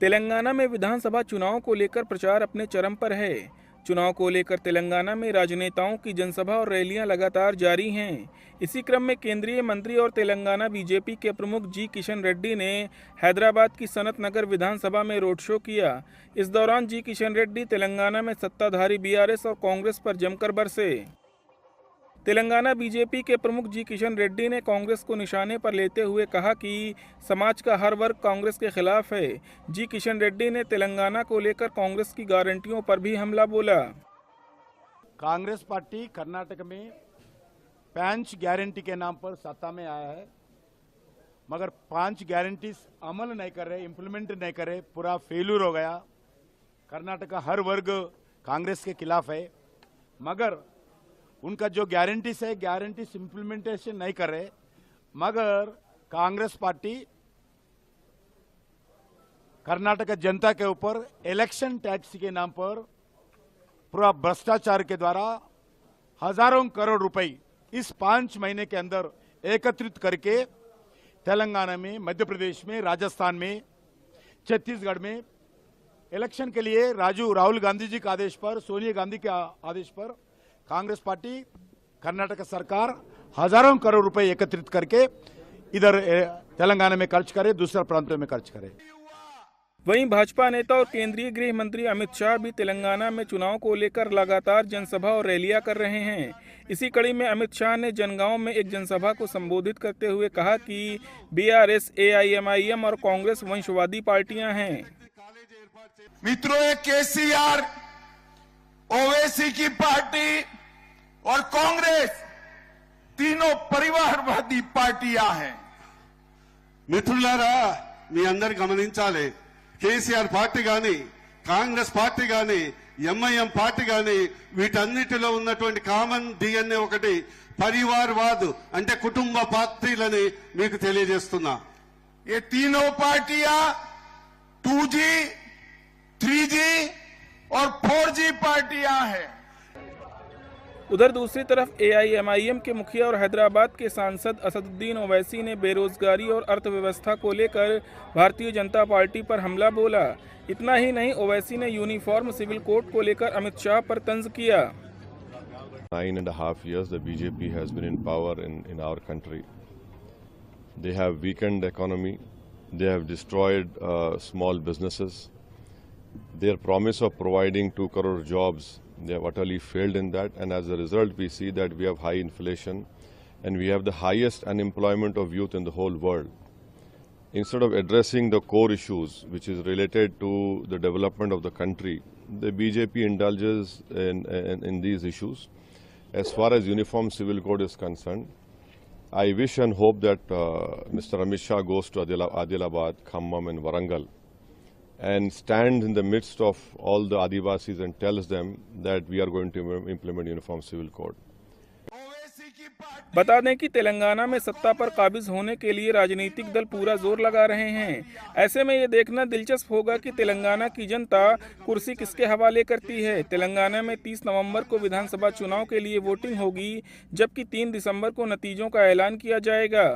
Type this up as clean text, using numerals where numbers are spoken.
तेलंगाना में विधानसभा चुनाव को लेकर प्रचार अपने चरम पर है। चुनाव को लेकर तेलंगाना में राजनेताओं की जनसभा और रैलियां लगातार जारी हैं। इसी क्रम में केंद्रीय मंत्री और तेलंगाना बीजेपी के प्रमुख जी किशन रेड्डी ने हैदराबाद की सनत नगर विधानसभा में रोड शो किया। इस दौरान जी किशन रेड्डी तेलंगाना में सत्ताधारी बीआरएस और कांग्रेस पर जमकर बरसे। तेलंगाना बीजेपी के प्रमुख जी किशन रेड्डी ने कांग्रेस को निशाने पर लेते हुए कहा कि समाज का हर वर्ग कांग्रेस के खिलाफ है। जी किशन रेड्डी ने तेलंगाना को लेकर कांग्रेस की गारंटियों पर भी हमला बोला। कांग्रेस पार्टी कर्नाटक में 5 गारंटी के नाम पर सत्ता में आया है, मगर 5 गारंटीज अमल नहीं कर रहे, इंप्लीमेंट नहीं कर रहे, पूरा फेल्यूर हो गया। कर्नाटक का हर वर्ग कांग्रेस के खिलाफ है, मगर उनका जो गारंटीज है, गारंटीज इंप्लीमेंटेशन नहीं कर रहे। मगर कांग्रेस पार्टी कर्नाटक जनता के ऊपर इलेक्शन टैक्स के नाम पर पूरा भ्रष्टाचार के द्वारा हजारों करोड़ रुपए इस 5 महीने के अंदर एकत्रित करके तेलंगाना में, मध्य प्रदेश में, राजस्थान में, छत्तीसगढ़ में इलेक्शन के लिए राहुल गांधी जी के आदेश पर, सोनिया गांधी के आदेश पर कांग्रेस पार्टी कर्नाटक सरकार हजारों करोड़ रुपए एकत्रित करके इधर तेलंगाना में खर्च करे, दूसरे प्रांतों में खर्च करे। वहीं भाजपा नेता और केंद्रीय गृह मंत्री अमित शाह भी तेलंगाना में चुनाव को लेकर लगातार जनसभा और रैलियां कर रहे हैं। इसी कड़ी में अमित शाह ने जनगांव में एक जनसभा को संबोधित करते हुए कहा कि बीआरएस, एआईएमआईएम और कांग्रेस वंशवादी पार्टियां हैं। मित्रों, ये केसीआर, ओवैसी की पार्टी और कांग्रेस तीनों परिवारवादी पार्टियां हैं। మిత్రులారా, మీ అందరు గమనించాలి, కేసీఆర్ పార్టీ గాని, కాంగ్రెస్ పార్టీ గాని, ఎంఐఎం పార్టీ గాని, వీటన్నిటిలో ఉన్నటువంటి కామన్ డిఎన్ఏ ఒకటి పరివారవాద్, అంటే కుటుంబ పార్టీలని మీకు తెలియజేస్తున్నా। ये तीनों पार्टियां 2G, 3G और 4G पार्टियां हैं। उधर दूसरी तरफ एआईएमआईएम के मुखिया और हैदराबाद के सांसद असदुद्दीन ओवैसी ने बेरोजगारी और अर्थव्यवस्था को लेकर भारतीय जनता पार्टी पर हमला बोला। इतना ही नहीं, ओवैसी ने यूनिफॉर्म सिविल कोड को लेकर अमित शाह पर तंज किया। 9.5 years the BJP has been in power in our country. They have weakened the economy. They have destroyed small businesses. Their promise of providing 2 crore jobs, they have utterly failed in that, and as a result we see that we have high inflation and we have the highest unemployment of youth in the whole world. Instead of addressing the core issues which is related to the development of the country, the BJP indulges in these issues. As far as Uniform Civil Code is concerned, I wish and hope that Mr. Amit Shah goes to Adilabad, Khammam and Warangal and stand in the midst of all the Adivasis and tells them that we are going to implement Uniform Civil Code. बता दें कि तेलंगाना में सत्ता पर काबिज होने के लिए राजनीतिक दल पूरा जोर लगा रहे हैं। ऐसे में ये देखना दिलचस्प होगा कि तेलंगाना की जनता कुर्सी किसके हवाले करती है। तेलंगाना में 30 नवंबर को विधानसभा चुनाव के लिए वोटिंग होगी, जबकि 3 दिसंबर को नतीजों का ऐलान किया जाएगा।